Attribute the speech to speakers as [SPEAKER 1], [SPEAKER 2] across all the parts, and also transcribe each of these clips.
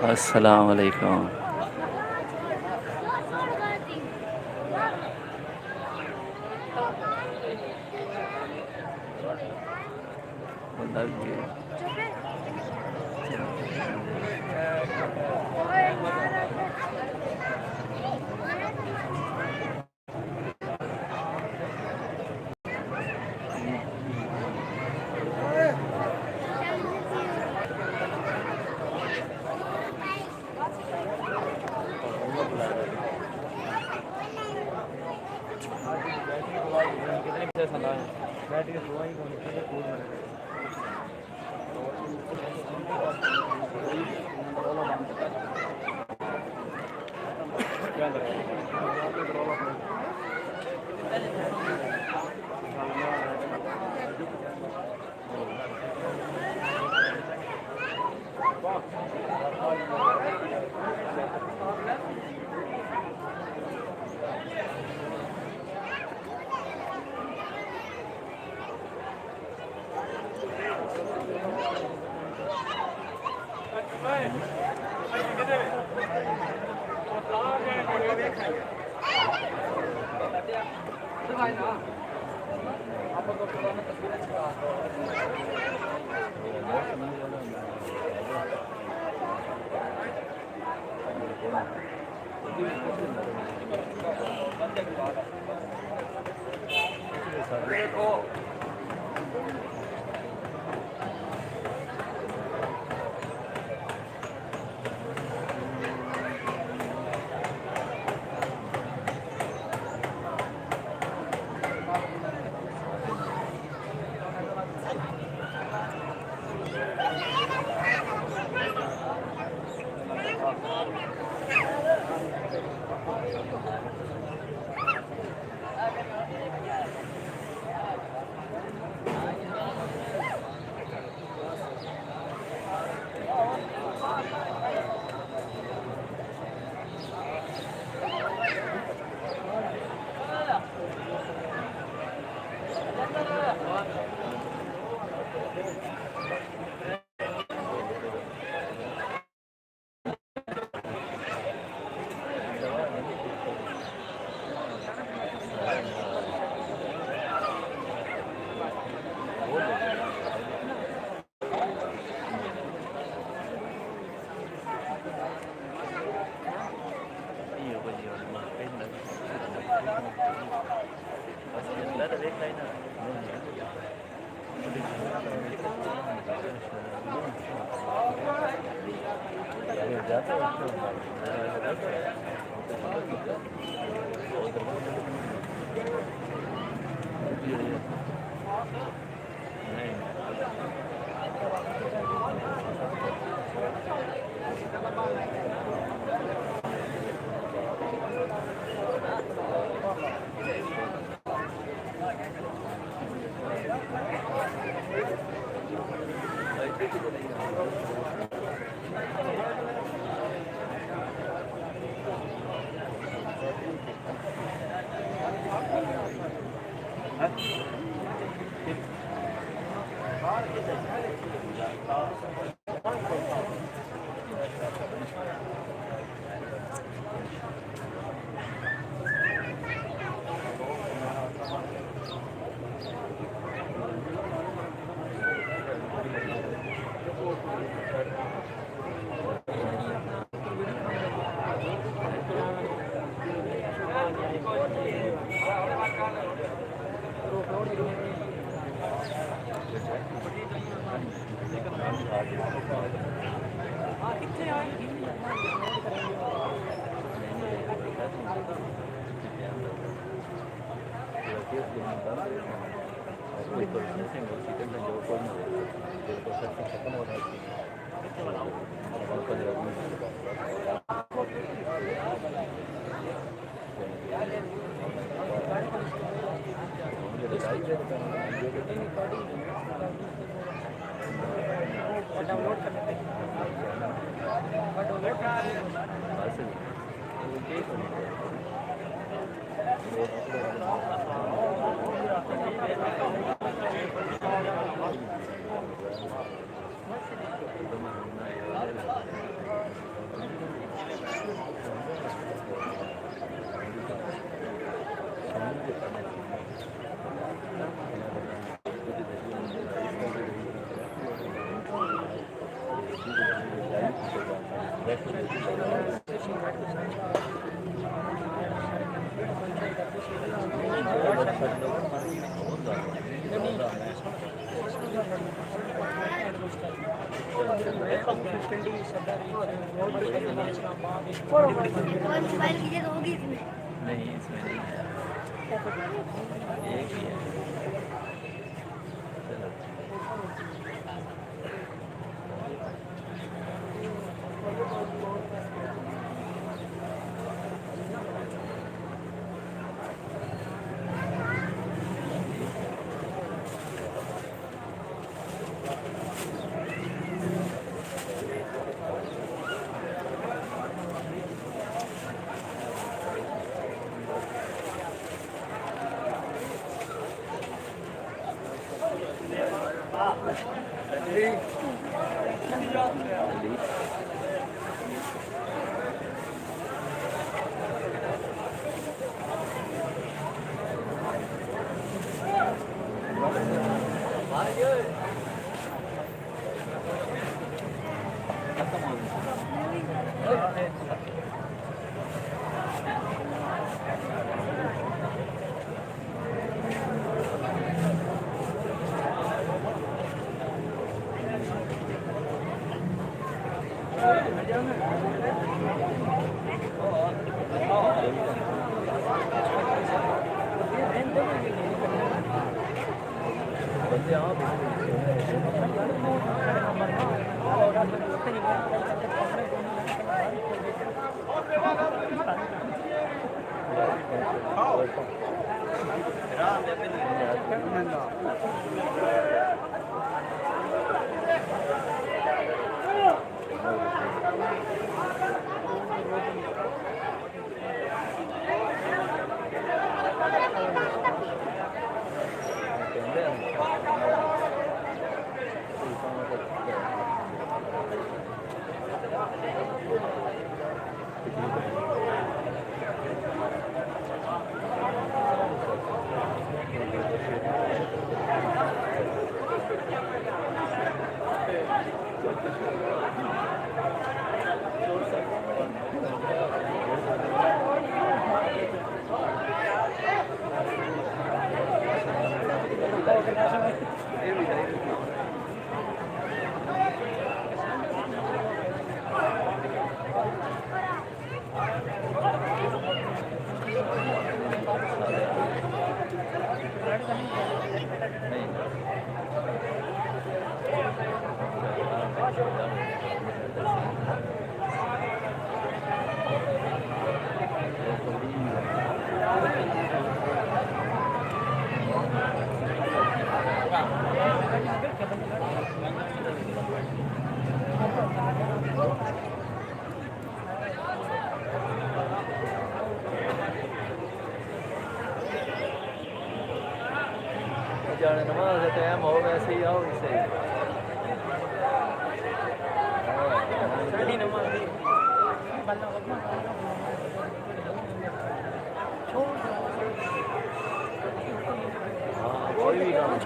[SPEAKER 1] अस्सलाम वालेकुम। मोबाइल की जगह होगी इसमें
[SPEAKER 2] नहीं, इसमें नहीं है, एक ही है। चलो बंदे आप जाने नमाज टाइम हो वैसे ही आओ इसे हाँ कोई भी काम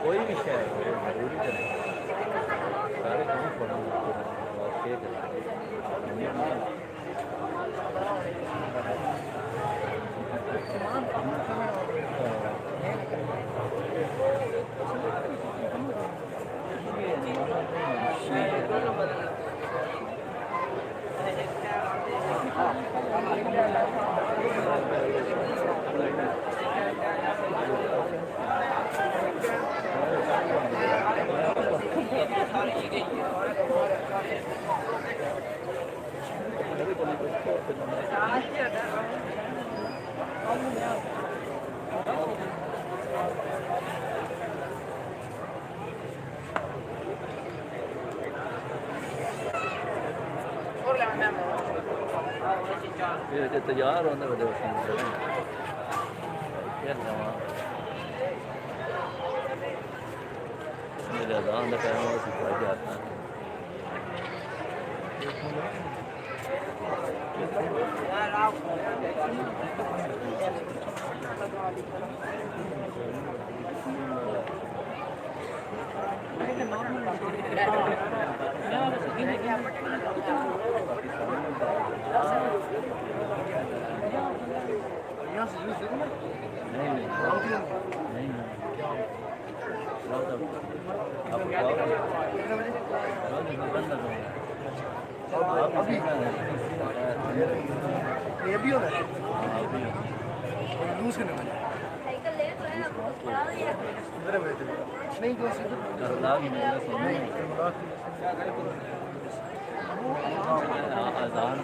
[SPEAKER 2] कोई भी शहर जरूरी करें सारे काम पढ़ना ये तैयार होने वाले मेरे अजान का टाइम सिखा जाता है
[SPEAKER 1] नॉर्मल
[SPEAKER 3] ये भी होना है लूज करने वाले
[SPEAKER 1] साइकिल ले तो है आपको थोड़ा ही है
[SPEAKER 3] इधर है बैठे नहीं तो
[SPEAKER 2] करला भी नहीं
[SPEAKER 3] नहीं
[SPEAKER 2] आजान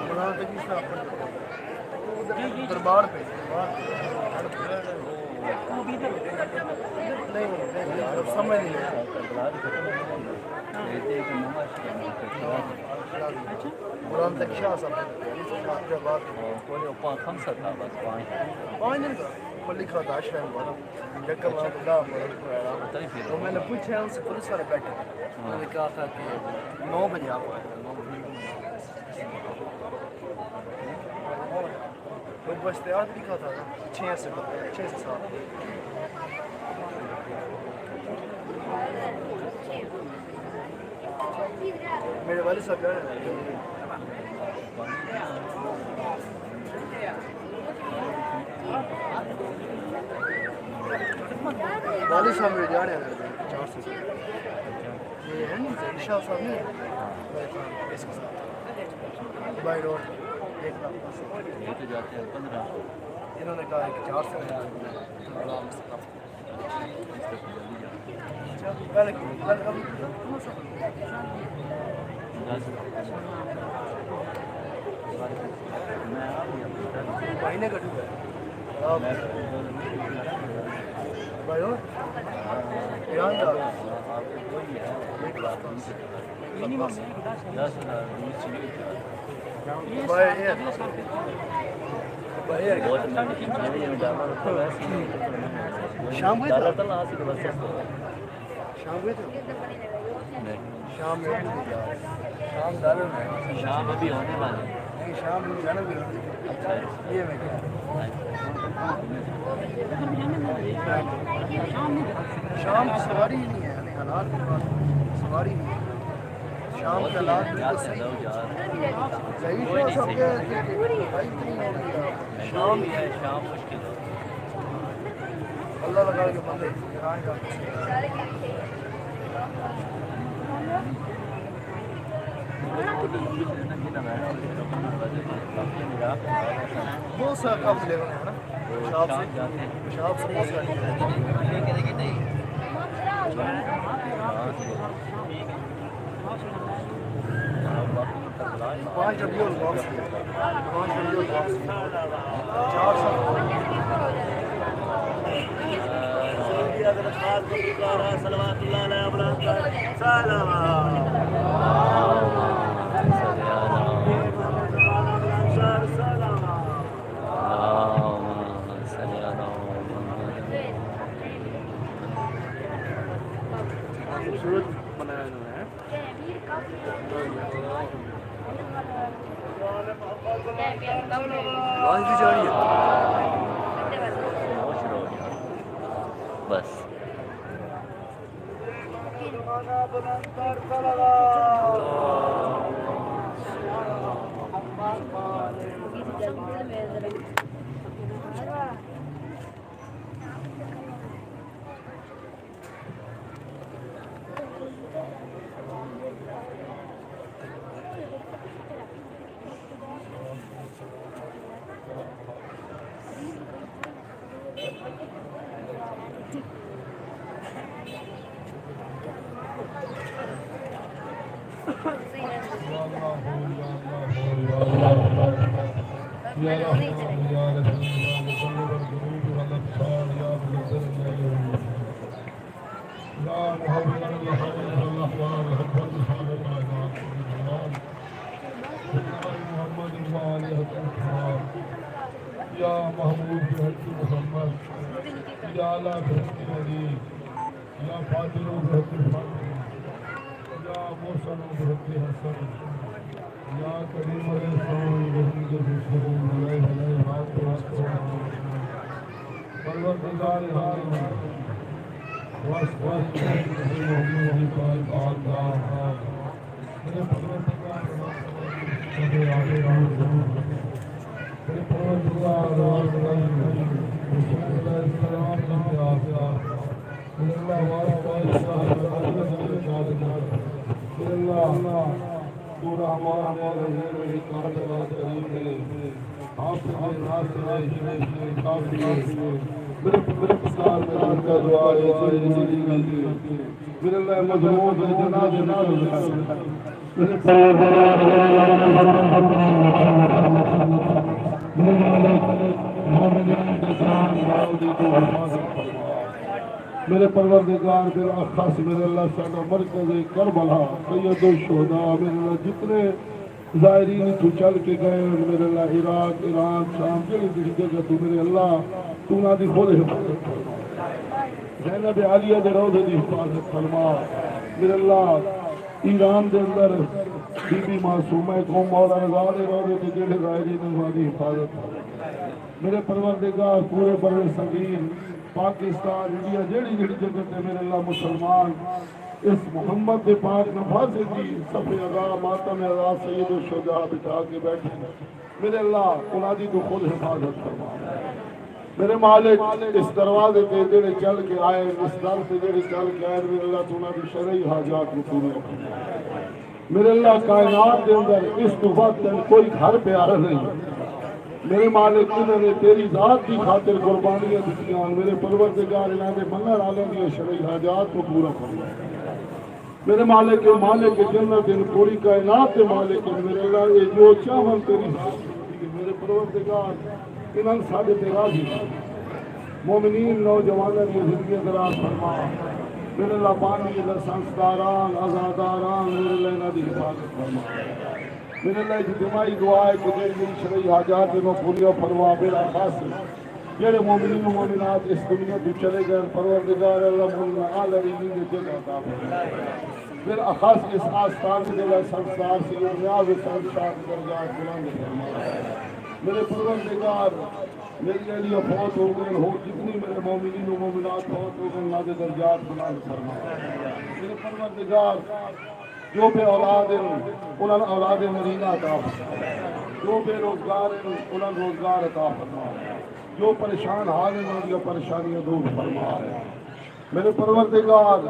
[SPEAKER 3] बना तक इस दरबार पे नहीं समझ नहीं قرآن تک شاہ صاحب
[SPEAKER 2] कोई ऊपर 5 था बस
[SPEAKER 3] 5 दिन का वो लिखा था आश्रम वाला जगह वाला बड़ा तो मैंने पूछा उनसे पुलिस वाले बैठे थे उन्होंने कहा था कि 9 बजे आप आए तो बस तैयार लिखा था 6 से 7 मेरे वाले साहब जा रहे हैं वाली साहब मेरे जा रहे हैं 4 से ये है नहीं शाह साहब नहीं इसके साथ बाई रोड 1 लाख
[SPEAKER 2] ये तो जाते हैं 15
[SPEAKER 3] इन्होंने कहा है कि 4 से पहले अभी महीने का टूर है भाई और ईमानदार भाई शाम हुए शाम दारू में
[SPEAKER 2] शाम अभी होने वाली
[SPEAKER 3] नहीं शाम में जाना भी
[SPEAKER 2] अच्छा
[SPEAKER 3] ये मैं क्या शाम की सवारी ही नहीं है यानी हालात के पास सवारी नहीं है शाम के हालात बिल्कुल सही सही तो सबके भाई इतनी हो रही है
[SPEAKER 2] शाम ही है शाम मुश्किल है
[SPEAKER 3] अल्लाह लगा के बंदे यहाँ जाते बहुत सा कप ले रहे हैं ना शराब से बहुत सारी 5 डब्ल्यू बॉक्स 5 डब्ल्यू बॉक्स 4
[SPEAKER 2] बस
[SPEAKER 4] पूरा हमारा मेरे परवरदिगार मेरा खास मेरे अल्लाह साडा मरकज़ करबला सैयद शुहदा मेरे अल्लाह जितने ज़ायरीन तू चल के गए मेरे अल्लाह इराक ईरान शाम जड़ी जगह तू मेरे अल्लाह तू ना दी खुद हिफाजत फरमा ज़ैनब आलिया दे रोज़े दी हिफाजत फरमा मेरे अल्लाह ईरान दे अंदर बीबी मासूमा को मौला रज़ा दे रोज़े ते जेड़े ज़ायरीन वाली हिफाजत फरमा मेरे परवरदिगार पूरे बड़े सगीर पाकिस्तान इंडिया जेड़ी जेड़ी जगह ते मेरे अल्लाह मुसलमान इस मोहम्मद के पाक नफासे की सफ़े अदा मातम अदा सैयद शुजा बिठा के बैठे मेरे अल्लाह उनादी तो खुद हिफाजत फरमा मेरे मालिक इस दरवाजे के जेड़े चल के आए इस दर से जेड़े चल के आए मेरे अल्लाह तू उनादी शरई हाजात को पूरे फरमा मेरे अल्लाह कायनात के अंदर इस तो बाद कोई घर प्यारा नहीं मेरे मालिक इन्होंने तेरी जात की खातिर कुर्बानियां दी मेरे परवरदिगार इन्होंने मनण वाले की शरई हाजात को पूरा फरमा मेरे मालिक जन्नत इन पूरी कायनात के मालिक मेरे अल्लाह ये जो चाहन तेरी मेरे परवरदिगार इन्होंने साढ़े ते राजी मोमिनीन नौजवानों की जिंदगी दराज फरमा मेरे अल्लाह पानी संस्कारान आजादारान मेरे अल्लाह इन्हों की हिफाजत फरमा मेरे लिए इज्तिमाई दुआ है कि तेरी शरई हाजात को पूरी फरमा मेरा खास जेड़े मोमिनीन मोमिनात इस दुनिया से चले गए परवरदिगार अल्लाह मुल्ला आलमीन की जगह अता फरमा फिर खास इस आस्थान के लिए संसार से नियाज संसार दरजात बुलंद फरमा मेरे परवरदिगार मेरे लिए फौत हो गए हो जितनी मेरे मोमिनीन मोमिनात फौत हो गए नाज़ दरजात बुलंद फरमा मेरे परवरदिगार जो बे औलाद उन्होंने औलाद मरीना अता फरमा जो बेरोजगार उन्होंने रोजगार अता फरमा जो परेशान हाल हैं उनकी परेशानियां दूर फरमा मेरे परवरदिगार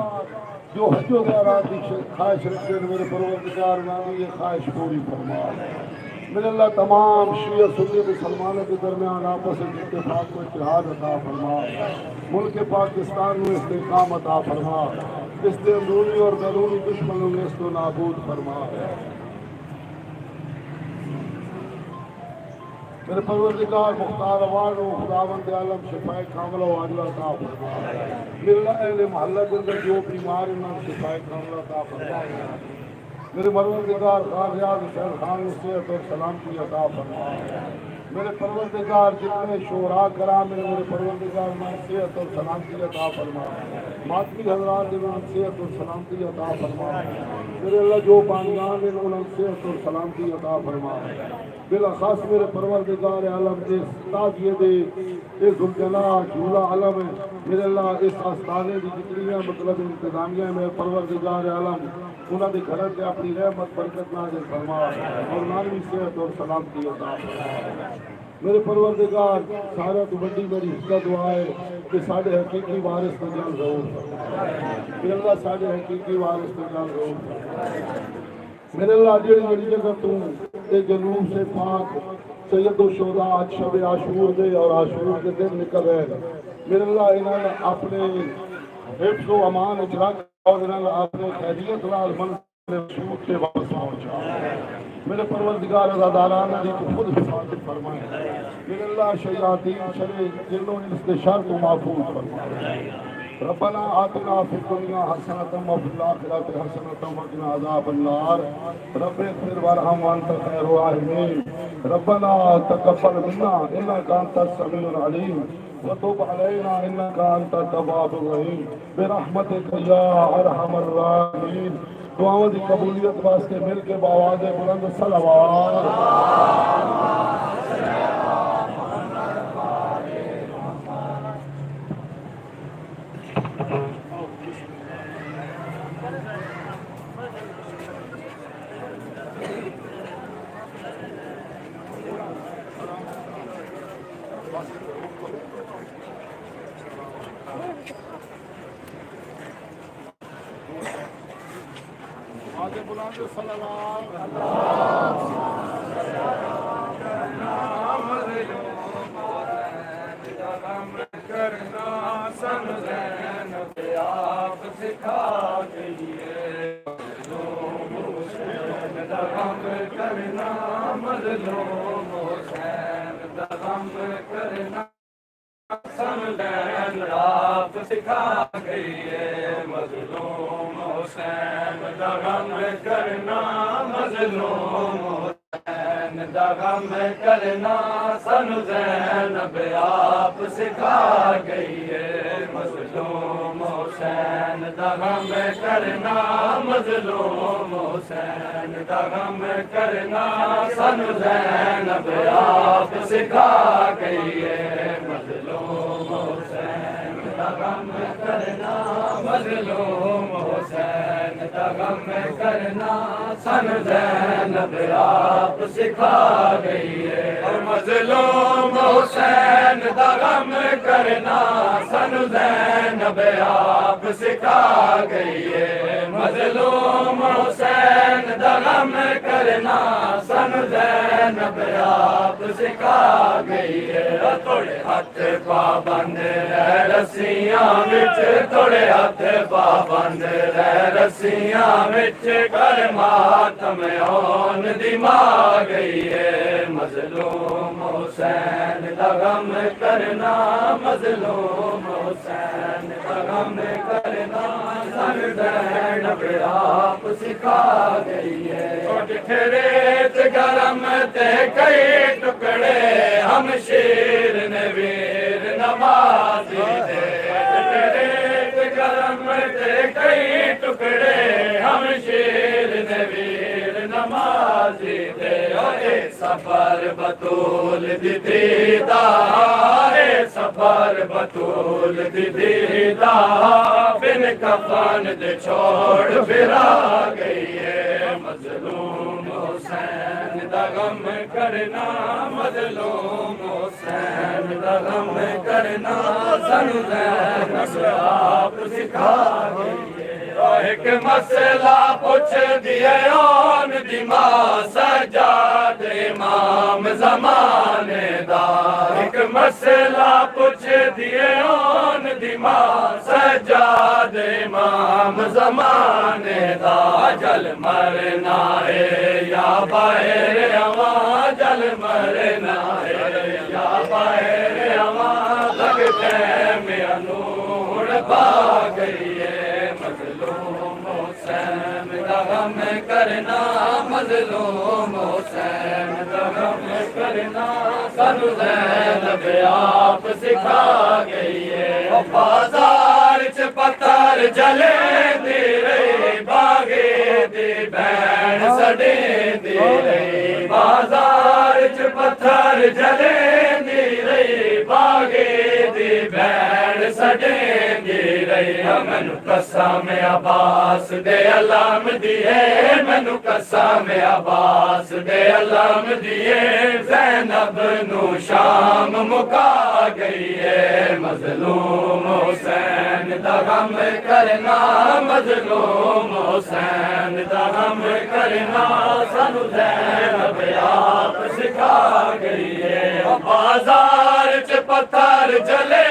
[SPEAKER 4] जो हजो ज़ियारत की ख्वाहिश रखते हैं मेरे परवरदिगार उन्होंने ये ख्वाहिश पूरी फरमा मेरे अल्लाह तमाम शिया सुन्नी मुसलमानों के दरमियान आपस में इत्तेफाक को इत्तेहाद अता फरमा मुल्क पाकिस्तान में इस्तेकाम अता फरमा इसके अंदरूनी और बैरूनी दुश्मनों में इसको नाबूद फरमा मेरे परवरदिगार मुख्तार अवान खुदावंद आलम शिफाए कामला वाजला अता फरमा मेरे अहले मोहल्ला के अंदर जो बीमार उन्होंने शिफाए कामला अता फरमा मेरे परवरदिगार कामयाब हुसैन खान को सेहत और सलामती अता फरमा मेरे परवरदिगार जितने शोरा करा मेरे परवरदिगार में सेहत और सलामती अता फरमा मातमी हजरात में सेहत और सलामती अता फरमा मेरे अल्लाह जो बानियान हैं उन्हें सेहत और सलामती अता फरमा बिलखास मेरे परवरदिगार आलम के ताजिए दे ये जुलजना झूला आलम है मेरे अल्लाह इस आस्थाने की जितनी मतलब इंतजामिया मेरे परवरदिगार आलम उन्होंने घर से अपनी रहमत बरकत नाज़िल फरमा और मानवी सेहत और सलामती अता फरमा मेरे परवरदिगार सारा तो बड़ी मेरी हिस्सा दुआ है कि साढ़े हकीकी वारिस को जल जरूर मेरे अल्लाह साढ़े हकीकी वारिस को जल जरूर मेरे अल्लाह जेड़ी जेड़ी जगह तू ये जनूब से पाक सैयद शुहदा आज शब आशूर दे और आशूर के दिन निकल रहे मेरे अल्लाह इन्होंने अपने हिफ्ज़ व अमान इजरा और इन्होंने अपने खैरियत लाल मन शूट से वापस पहुंचा मेरे परवरदिगार अज़ादाराना दी तो खुद हिफाजत फरमाए मेरे अल्लाह शयातीन शरे जिन्नों इसके शर को महफूज फरमाए रब्बना आतिना फिद दुनिया हसनतम व फिल आखिरति हसनतम व क़िना अज़ाबन्नार रब्बिग़फिर वरहम व अंत खैरुर राहिमीन रब्बना तक़ब्बल मिन्ना इन्नका अंतस समीउल अलीम व तुब अलैना इन्नका अंतत तव्वाबुर रहीम बिरहमतिका या अरहमर राहिमीन दुआओं की कबूलियत वास्ते मिल के बावाज़ बुलंद सलवात आवाज़ बुलंद सल्लल्लाहु करना सन ज़ैन पे आप सिखा गई दगम करना मज़लूम हुसैन दगम करना सन ज़ैन आप सिखा गई मज़लूम हुसैन दगम करना मज़लूम हुसैन दगम करना सन ज़ैनब आप सिखा गई मज़लूम हुसैन दगम करना मज़लूम हुसैन दगम करना सन ज़ैनब आप सिखा गई मज़लूम हुसैन दगम करना मज़लूम हुसैन दगम करना सन ज़ैनब आप सिखा गई और मज़लूम हुसैन दगम करना सन ज़ैनब आप सिखा गई मज़लूम हुसैन दगम करना सन ज़ैनब आप सिखा गई थोड़े हाथ पाबंद रह रस्सियां विच थोड़े हाथ पाबंद रह रस्सियां विच कर मातम औन दिमा गई मज़लूम हुसैन दगम करना मज़लूम हुसैन दगम करना सन ज़ैनब आप सिखा गई रेत गरम ते कई टुकड़े हम शेर ने वीर नवाज़ी दे रेत गरम ते कई टुकड़े हम शेर ने वीर नमाज़ी दे सफर बतूल दीदा सफर बतूल दीदा बिन कफन दे छोड़ फिरा गई मज़लूम हुसैन दगम करना मज़लूम हुसैन दगम करना सन ज़ैनब आप सिखा गई एक मसला पूछ दिए ओन दिमा सजाद इमाम ज़माने दा एक मसला पूछ दिए ओन दिमा सजाद इमाम ज़माने दा जल मरना है या बाहर आवा जल मरना है या बाहर आवा लगते में नूर पा गई मज़लूम हुसैन दगम करना मज़लूम हुसैन दगम करना सन ज़ैनब आप सिखा गई बाजार च पत्थर जले दे रहे बागे दे बैन सड़े दे रहे बाजार च पत्थर जले दे रहे बागे दे बैन सड़े दे रहे मैनू कसम अब्बास दे अलाम दिए मैनू कसम अब्बास दे अलाम दिए ज़ैनब नू शाम मुका गई मज़लूम हुसैन दगम करना मज़लूम हुसैन दगम करना सानू ज़ैनब आप सिखा गई बाजार च पत्थर जले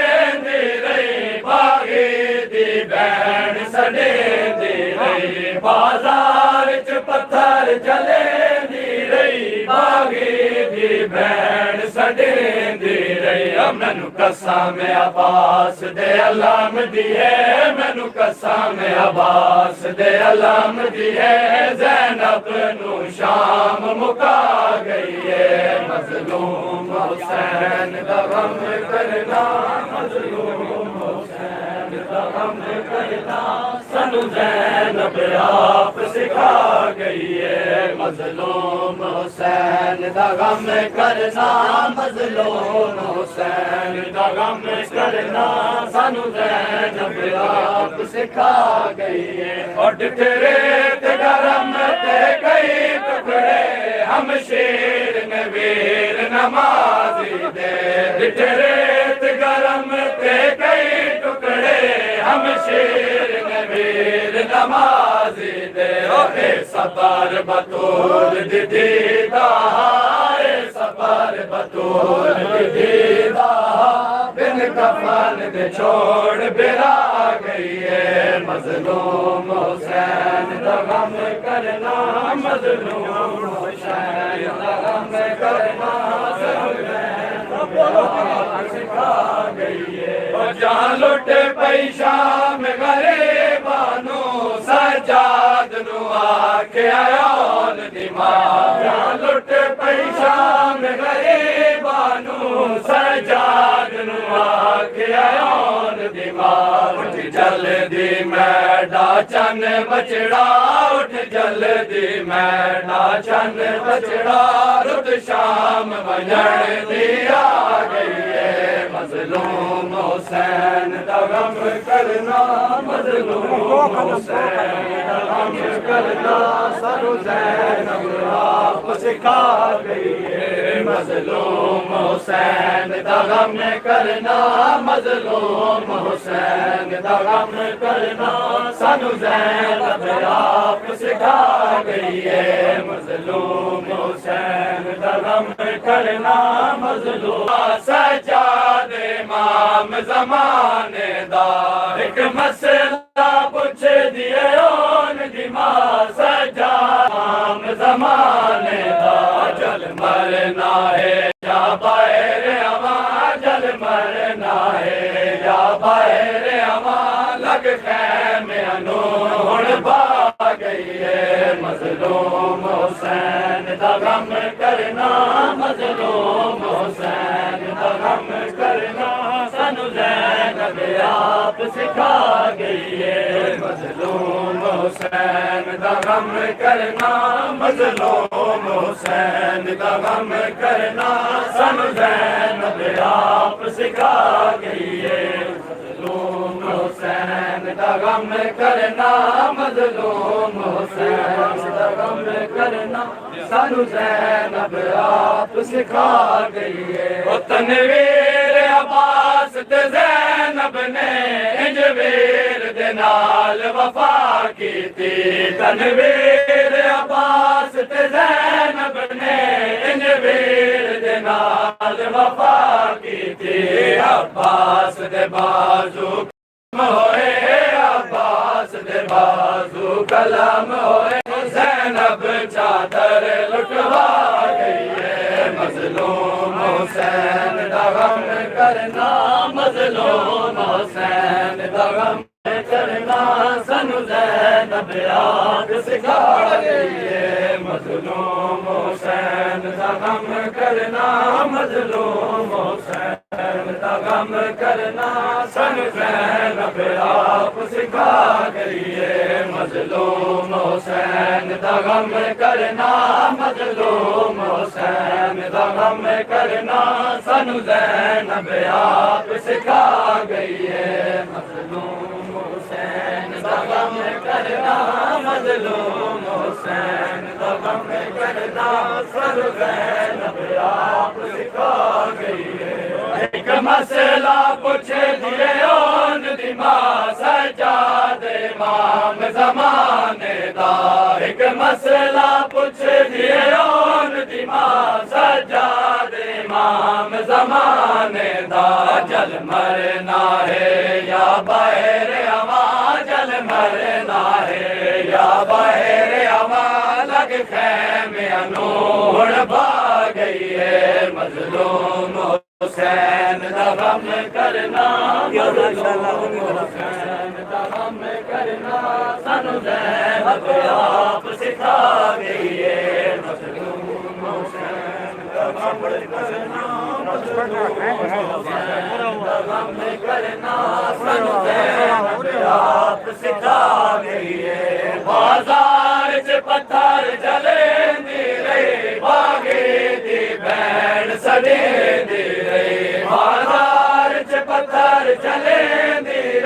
[SPEAKER 4] दे रहे बागे दी बैन सड़े दे रही बाजार च पत्थर जले दी रही बागे दी बैन सड़े दे रही मैनू कसम अब्बास दे अलाम दिए मैनू कसम अब्बास दे अलाम दिए ज़ैनब नू शाम मुका गई मज़लूम हुसैन दगम करना मज़लूम हुसैन दगम करना सानू ज़ैनब आप सिखा गई मज़लूम हुसैन दगम करना मज़लूम हुसैन दगम करना सानू ज़ैनब आप सिखा गई और तेरे ते गरम ते कई टुकड़े हम शेर ने वीर नमाज़ी दे तेरे ते गरम ते कई टुकड़े हम शेर ने वीर नमाज़ी
[SPEAKER 5] बाजी दे सबर बतूल दीदा सबर बतूल दीदा बिन कफन दे छोड़ बिरा गई है मजलूम हुसैन दा गम करना मजलूम हुसैन दा गम करना सिखा गई है जहाँ लुटे पैसा में गरीबानू सजाद नु आके आयोन दिमाग जहाँ लुटे पैसा में गरीबानू सजाद नु आके आयोन दिमाग उठ जल्दी मैडा चन बचड़ा उठ जल्दी मैडा चन बचड़ा रुत शाम वजण दिया गई है मजलूम हुसैन दा गम करना मजलूम हुसैन दा गम करना सर ज़ैनब आप सिखा गई है मजलूम हुसैन दा गम करना मजलूम हुसैन दा गम करना सानू ज़ैनब आप सिखा गई है मजलूम हुसैन दा गम करना मजलूम सजाद इमाम ज़माने दा एक मसला पुछ दिए ओन दिमा सजाद इमाम ज़माने दा जल मरना है या बाहर अमा जल मरना है या बाहर अमा लग खैमे अनो हुण बा गई है मजलूम हुसैन दा गम करना मजलूम हुसैन दा गम करना सानू ज़ैनब आप सिखा गई है मजलूम हुसैन दा गम करना मजलूम हुसैन दा गम करना सानू ज़ैनब आप सिखा गई है मजलूम हुसैन दा गम करना मजलूम हुसैन दा गम करना सानू ज़ैनब आप सिखा गई है ओ तनवीर अब्बास ते ज़ैनब ने इंजवीर दे नाल वफा कीती तनवीर अब्बास ते ज़ैनब ने इंजवीर दे नाल वफा कीती अब्बास दे बाजू होए अब्बास दे बाजू कलम होए ज़ैनब चादर लुटवा गई है मजलूम हुसैन दा गम करना मजलूम हुसैन दा गम करना सानू ज़ैनब आप सिखा गई है मजलूम हुसैन दा गम करना मजलूम हुसैन दा गम करना सानू ज़ैनब आप सिखा गई है मजलूम हुसैन दा गम करना मजलूम हुसैन दा गम करना सानू ज़ैनब आप सिखा गई है मजलूम हुसैन दा गम करना मजलूम हुसैन दा गम करना सानू ज़ैनब आप सिखा गई है एक मसला पूछे दिए ओन दिमा सजाद इमाम ज़माने दा एक मसला पूछे दिए ओन दिमा सजाद इमाम ज़माने दा जल मरना है या बाहर अमा जल मरना है या बाहर अमा लग खैमे अनो हुण बा गई है मजलूम हुसैन दा गम करना हुसैन दा गम करना सानू ज़ैनब आप सिखा गई है मजलूम हुसैन दा गम करना करना सानू ज़ैनब आप सिखा गई है बाजार च पत्थर जले रे बागे दी बैण सड़े रे बाजार च पत्थर चले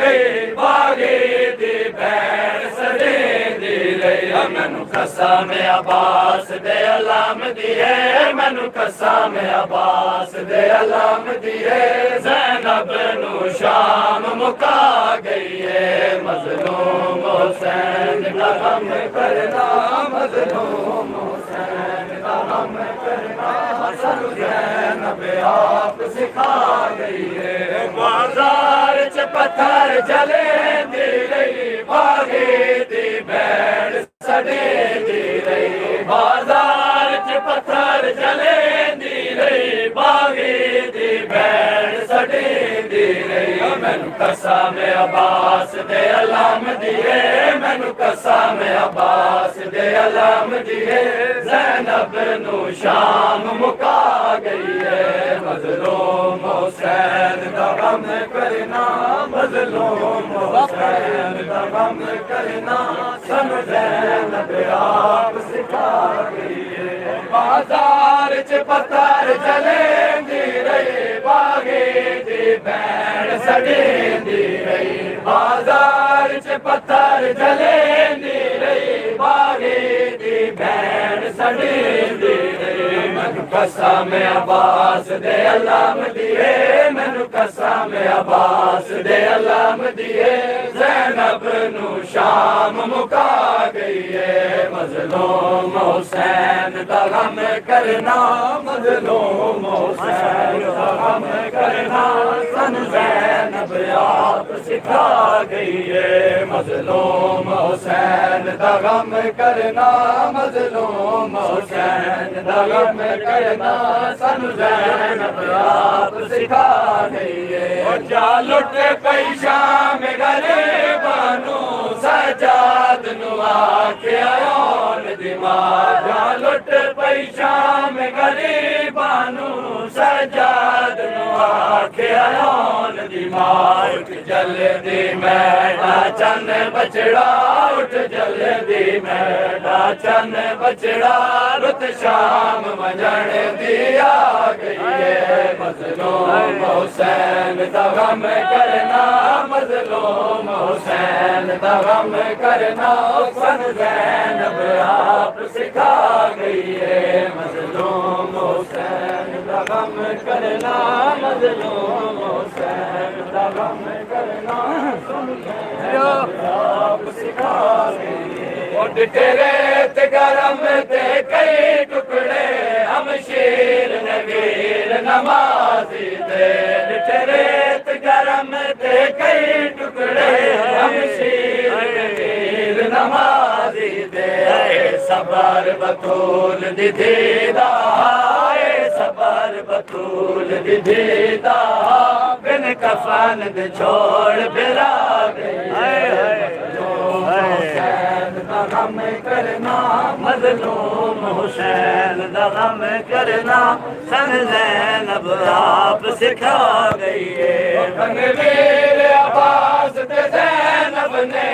[SPEAKER 5] रे बागे दी बैण सड़े रे मैनू कसम अब्बास दे अलाम दी है मैनू कसम अब्बास दे अलाम दी है ज़ैनब नू शाम मुका गई है मजलूम हुसैन दा गम करना मज़लूम हुसैन दा गम करना सानू ज़ैनब आप सिखा गई है बाज़ार च पत्थर जलेंदी रही बागे दी भैड़ सड़ेंदी रही बाज़ार च पत्थर जलेंदी रही बागे दी भैड़ सड़ेंदी रही मैनू कसम अब्बास दे अलाम दिए मैनू कसम अब्बास दे अलाम दिए ज़ैनब नू शाम मुका गई है मज़लूम हुसैन दा गम करना मज़लूम हुसैन दा गम करना सानू ज़ैनब आप सिखा गई है बाज़ार च पत्थर जलेंदी रही बागे दी भैड़ सड़ेंदी रही बाज़ार च पत्थर जलेंदी रही बागे दी भैड़ सड़ेंदी रही मैनू कसम अब्बास दे अलाम दिए मैनू कसम अब्बास दे अलाम दिए ज़ैनब नू शाम मुका गई है मज़लूम हुसैन दा गम करना मज़लूम हुसैन दा गम करना सन ज़ैनब आप सिखा गई है मज़लूम हुसैन दा गम करना मज़लूम हुसैन दा गम करना सन ज़ैनब आप सिखा गई है जा लुट पई शाम गरीबानू सजाद नू आखे आयोन दिमाग जा लुट पई शाम गरीबानू सजाद नू आखे आयोन दिमाग उठ जल्दी मैडा चन बचड़ा उठ जल्दी मैडा चन बचड़ा रुत शाम वजण दी आ गई है मज़लूम हुसैन दा गम करना मज़लूम हुसैन दा गम करना सन ज़ैनब आप सिखा गई है मज़लूम हुसैन दा गम करना मज़लूम हुसैन दा गम करना सन ज़ैनब आप सिखा गई है तेरे ते गरम ते कई टुकड़े हम शीर नगीर नमाज़ी दे तेरे ते गरम ते कई टुकड़े हम शीर नगीर नमाज़ी दे सबर बतूल दीदा सबर बतूल दीदा बिन कफन दे छोड़ बिरा गई गम करना मज़लूम हुसैन दा गम करना सन ज़ैनब आप सिखा गई है तनवीर अब्बास ते ज़ैनब ने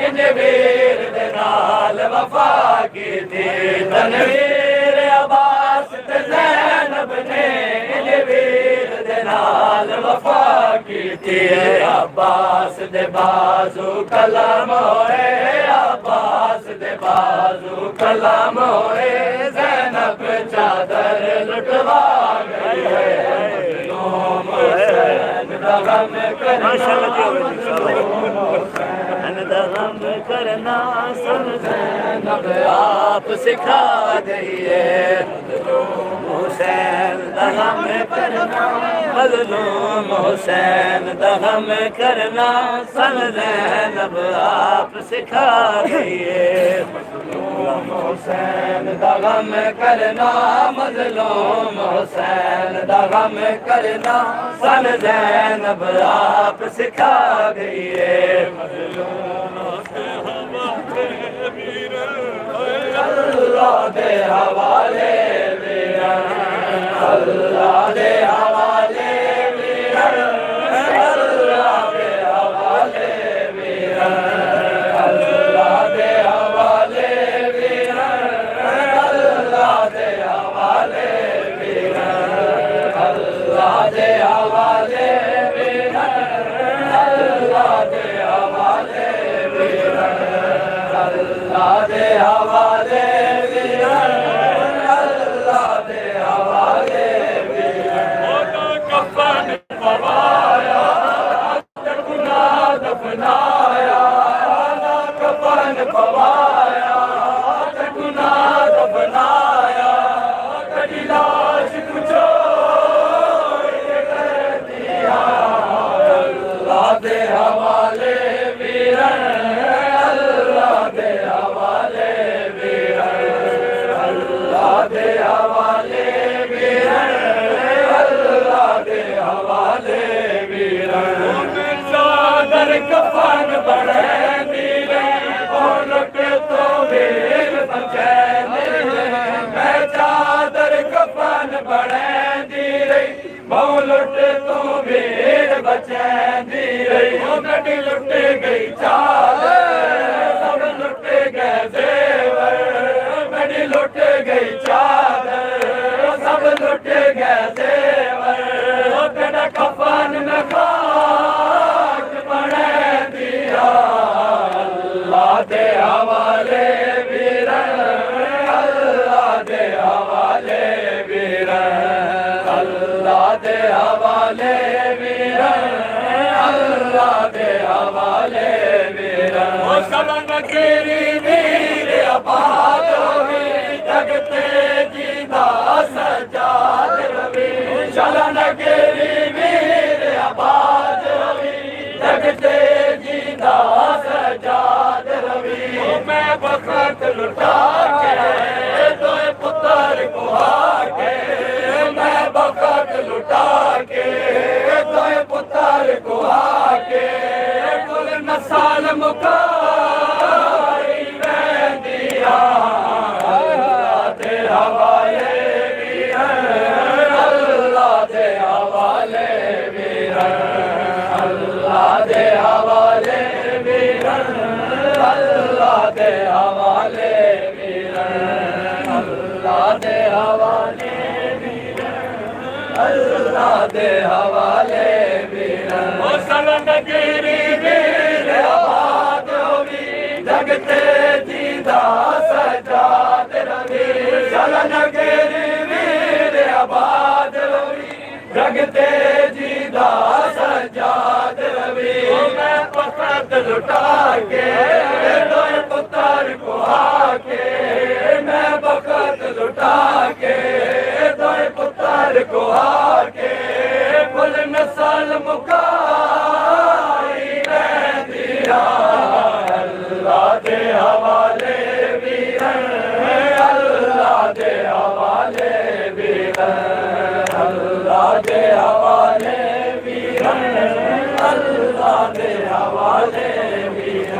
[SPEAKER 5] इन वीर दे नाल वफा की थी तनवीर अब्बास ते ज़ैनब ने इन वीर दे नाल वफा की थी अब्बास दे बाजू कलम होए अब्बास दे बाजू कलम होए ज़ैनब चादर लुटवा गई है मज़लूम हुसैन दा गम करना गम करना सन ज़ैनब आप सिखा गई है मज़लूम हुसैन दा गम करना मज़लूम हुसैन दा गम करना सन ज़ैनब आप सिखा गई है मज़लूम हुसैन दा गम करना मज़लूम हुसैन दा गम करना सन ज़ैनब आप सिखा गई है अल्लाह दे हवाले अल्लाह दे हवाले अल्लाह दे हवाले अल्लाह दे हवाले अल्लाह दे हवाले अल्लाह दे हवाले अल्लाह दे हवाले अल्लाह दे हवाले अल्लाह दे हवाले कफन पवाया गुनाह दफनाया कफन पवाया कफन बड़े लुट तो वीर बचैंदी रही मैं चादर कफन बड़े बहु लुट तो वीर बचैंदी रही मेरी लुट गई चादर सब लुट गए जेवर मेरी लुट गई चादर सब लुट गए जेवर तेरा कफन में खाक बने दिया अल्लाह दे हवाले वीर अल्लाह दे हवाले वीर अल्लाह दे हवाले वीर अल्लाह दे हवाले वीर ओ सलन तेरी वीर आबाद रवि जगते जीदा सजाद रवि सलन तेरी वीर आबाद रवि जगते जीदा सजाद रवि मैं बखत लुटा के तो पुत्र को आके मैं बखत लुटा के तो पुत्र को आके कुल नसाल मुकारी मैं दिया अल्लाह दे हवाले वीर अल्लाह दे हवाले वीर अल्लाह दे हवाले वीर अल्लाह दे हवाले वीर अल्लाह दे हवाले वीर अल्लाह दे हवाले वीर ओ सलन गिरी वीर आबाद होवी जगते जीदा सजाद रवि सलन गिरी वीर आबाद होवी जगते जीदा सजाद रवि मैं पसंद लुटा के दो पुत्र को आके मैं बखत लुटा के दो पुत्र को आके कुल नसल मुकारी मैं दिया अल्लाह दे हवाले वीर अल्लाह दे हवाले वीर अल्लाह दे हवाले वीर अल्लाह दे हवाले वीर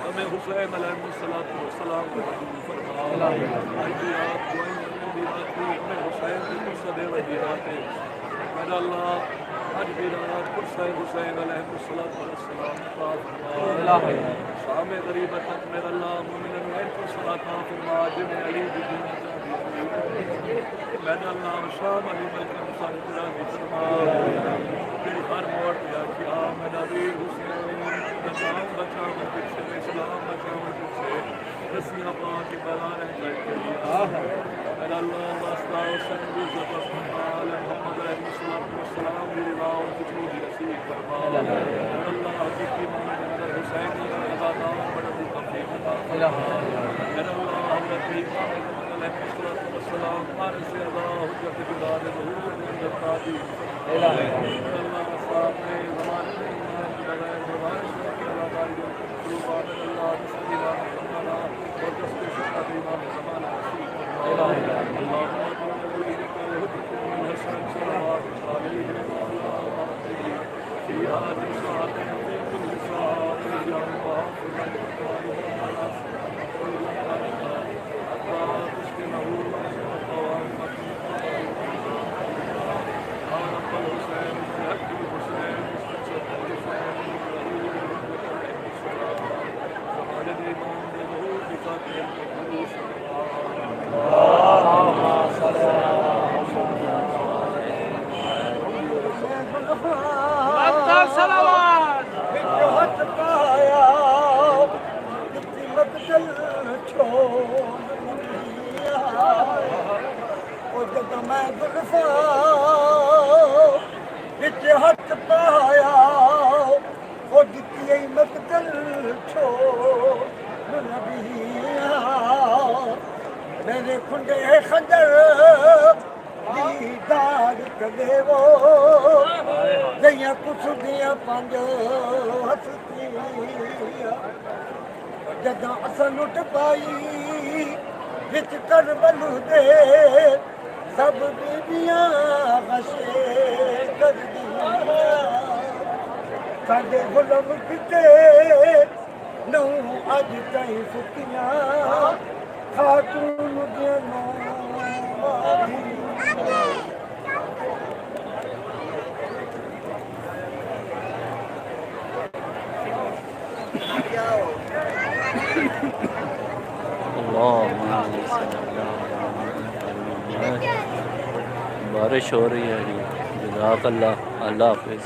[SPEAKER 5] हमें हुसैन अलैहिस्सलाम को फरमा हुसैन की सदैव जिहाते मेरा अल्लाह आज भी रात हुसैन हुसैन अलैहिस्सलाम का फरमा शाम गरीबत मेरा अल्लाह मोमिन को सलाता फरमा जिन्हें अली की दुनिया मेरा अल्लाह शाम अली मलकम सारा की फरमा तेरी हर मोड़ पे क्या मेरा वीर हुसैन बचाओ बचाओ पीछे इस्लाम बचाओ पीछे रस्सियां पा के बला रह जाए मेरा अल्लाह वास्ता हुसैन की इज्जत फरमाल मोहम्मद अलैहिस्सलाम की रिवा और खुशबू की नसीब फरमा अल्लाह हकीकी मोहम्मद हुसैन की इबादत बड़ा तौफीक अता फरमा मेरा अल्लाह हजरत इमाम अलैहिस्सलाम हर से अल्लाह हुज्जत खुदा दे ज़हूर के अंदर तादी अल्लाह साहब ने ज़माने में बगैर गुरबान के अल्लाह अल्लाह बिस्मिल्लाह और जस्ते शिक्षा के इमाम ज़माना नसीब फरमा अल्लाहुम्मा हसन सलावत अलैहि व सल्लम
[SPEAKER 3] मकतल छोड़ ओ जब मैं गुलफा विच हथ पाया ओ दित्ती मकतल छोड़ नबिया मेरे खुंडे खंजर दीदार कदे वो जइया कुछ दिया पंज हस्तियां जदा असां लुट पाई विच करबल दे सब बीबियां गशे कर दिया साडे गुलाम किते नौ अज ताईं सुतियां खातून दियां नौ
[SPEAKER 2] बारिश हो रही है जी। जज़ाकल्लाह, अल्लाह हाफिज़।